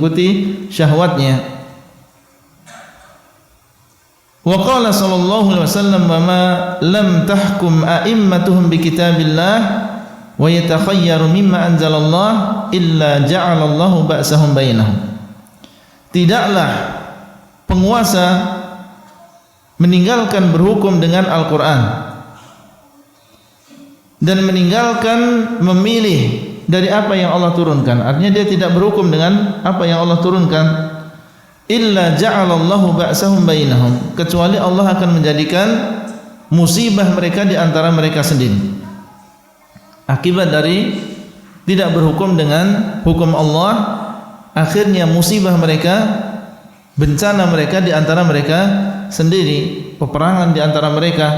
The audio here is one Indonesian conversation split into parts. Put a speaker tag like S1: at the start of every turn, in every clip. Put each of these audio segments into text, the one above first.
S1: mengikuti syahwatnya. Wa qala sallallahu alaihi wasallam, "Wa ma lam tahkum a'immatuhum bi kitabillah wa yatakhayyaru mimma anzalallah illa ja'alallahu ba'sahum bainahum." Tidaklah penguasa meninggalkan berhukum dengan Al-Quran dan meninggalkan memilih dari apa yang Allah turunkan. Artinya dia tidak berhukum dengan apa yang Allah turunkan. Illa ja'alallahu ba'sahum bainahum, kecuali Allah akan menjadikan musibah mereka di antara mereka sendiri. Akibat dari tidak berhukum dengan hukum Allah, akhirnya musibah mereka, bencana mereka di antara mereka sendiri, peperangan di antara mereka.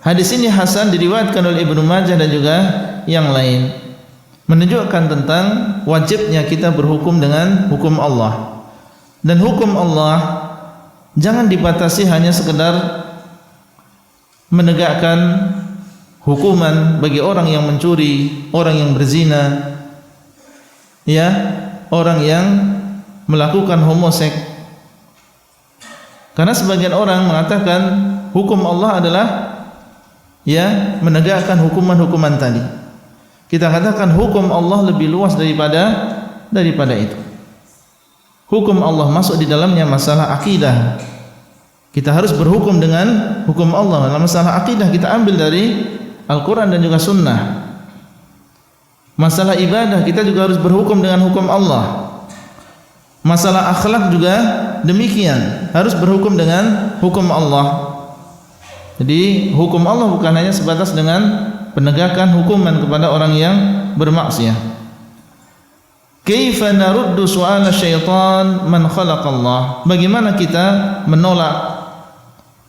S1: Hadis ini hasan, diriwayatkan oleh Ibnu Majah dan juga yang lain, menunjukkan tentang wajibnya kita berhukum dengan hukum Allah. Dan hukum Allah jangan dibatasi hanya sekedar menegakkan hukuman bagi orang yang mencuri, orang yang berzina, ya, orang yang melakukan homoseks. Karena sebagian orang mengatakan hukum Allah adalah ya menegakkan hukuman-hukuman tadi. Kita katakan hukum Allah lebih luas daripada itu. Hukum Allah masuk di dalamnya masalah akidah. Kita harus berhukum dengan hukum Allah. Dalam masalah akidah kita ambil dari Al-Quran dan juga Sunnah. Masalah ibadah kita juga harus berhukum dengan hukum Allah. Masalah akhlak juga demikian, harus berhukum dengan hukum Allah. Jadi hukum Allah bukan hanya sebatas dengan penegakan hukuman kepada orang yang bermaksiat. Kaifa naruddu su'ala syaitan man khalaqallah? Bagaimana kita menolak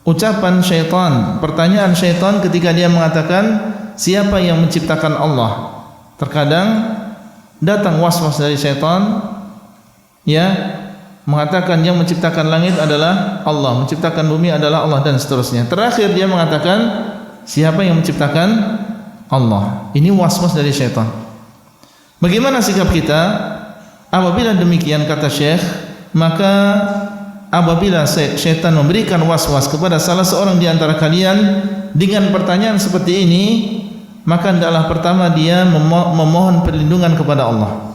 S1: ucapan syaitan, pertanyaan syaitan ketika dia mengatakan siapa yang menciptakan Allah? Terkadang datang was-was dari syaitan, ya, mengatakan yang menciptakan langit adalah Allah, menciptakan bumi adalah Allah, dan seterusnya. Terakhir dia mengatakan siapa yang menciptakan Allah. Ini was-was dari syaitan. Bagaimana sikap kita apabila demikian? Kata Syekh, maka apabila syaitan memberikan was-was kepada salah seorang di antara kalian dengan pertanyaan seperti ini, maka hendaklah pertama dia memohon perlindungan kepada Allah.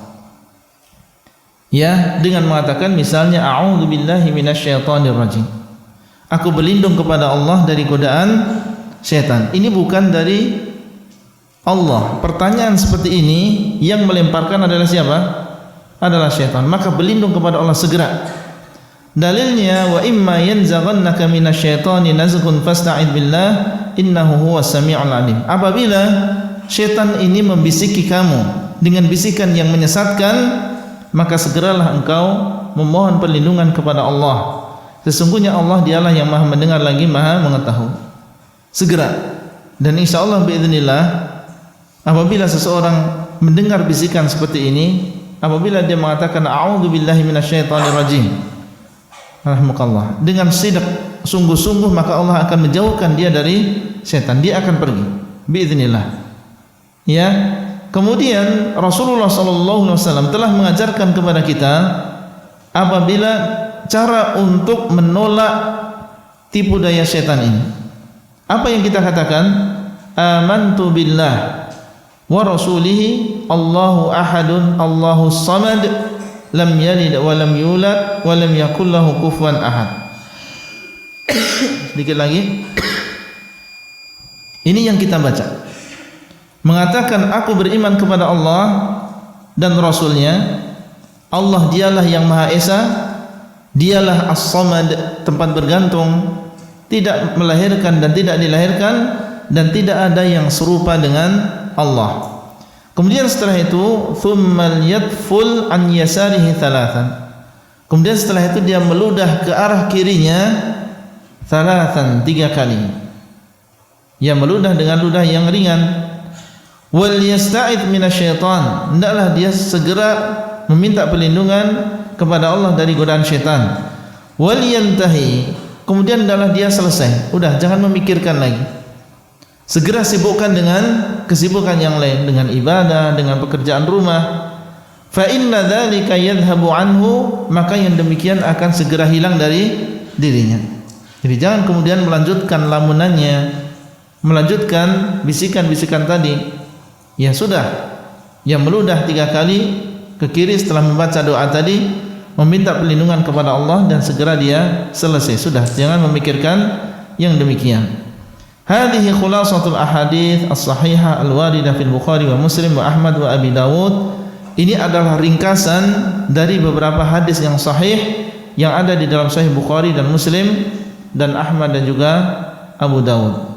S1: Ya, dengan mengatakan misalnya a'udzubillahi minasyaitonirrajim. Aku berlindung kepada Allah dari godaan syaitan. Ini bukan dari Allah. Pertanyaan seperti ini yang melemparkan adalah siapa? Adalah syaitan. Maka berlindung kepada Allah segera. Dalilnya wa imma yanzaghannaka minasyaitani nazghun fasta'id billah innahu huwas sami'ul alim. Apabila syaitan ini membisiki kamu dengan bisikan yang menyesatkan, maka segeralah engkau memohon perlindungan kepada Allah. Sesungguhnya Allah dialah yang maha mendengar lagi maha mengetahui. Segera. Dan insyaallah biiznillah, apabila seseorang mendengar bisikan seperti ini, apabila dia mengatakan a'udzubillahi minasyaitonirrajim, rahmukallah, dengan sidq, sungguh-sungguh, maka Allah akan menjauhkan dia dari setan. Dia akan pergi biiznillah. Ya. Kemudian Rasulullah SAW telah mengajarkan kepada kita apabila cara untuk menolak tipu daya syaitan ini. Apa yang kita katakan? Amantu billah wa rasulihi Allahu ahadun Allahu samad lam yalid wa lam yulad wa lam yakul lahu kufuwan ahad. Sedikit lagi. Ini yang kita baca. Mengatakan aku beriman kepada Allah dan Rasulnya. Allah dialah yang Maha Esa, dialah As-Samad, tempat bergantung, tidak melahirkan dan tidak dilahirkan, dan tidak ada yang serupa dengan Allah. Kemudian setelah itu thummal yadful an yasarihi thalathan. Kemudian setelah itu dia meludah ke arah kirinya thalathan, 3 kali. Dia meludah dengan ludah yang ringan. Wal yasta'id minasyaitan, hendaklah dia segera meminta perlindungan kepada Allah dari godaan syaitan. Wal yantahi, kemudian hendaklah dia selesai, udah jangan memikirkan lagi. Segera sibukkan dengan kesibukan yang lain, dengan ibadah, dengan pekerjaan rumah. fa inna dzalika yadhhabu anhu, maka yang demikian akan segera hilang dari dirinya. Jadi jangan kemudian melanjutkan lamunannya, melanjutkan bisikan-bisikan tadi. Ya sudah, yang meludah 3 kali ke kiri setelah membaca doa tadi, meminta perlindungan kepada Allah dan segera dia selesai. Sudah, jangan memikirkan yang demikian. Hadhihi khulasatul ahadits as-sahihah al-waridah fil Bukhari wa Muslim wa Ahmad wa Abi Dawud. Ini adalah ringkasan dari beberapa hadis yang sahih yang ada di dalam Sahih Bukhari dan Muslim dan Ahmad dan juga Abu Dawud.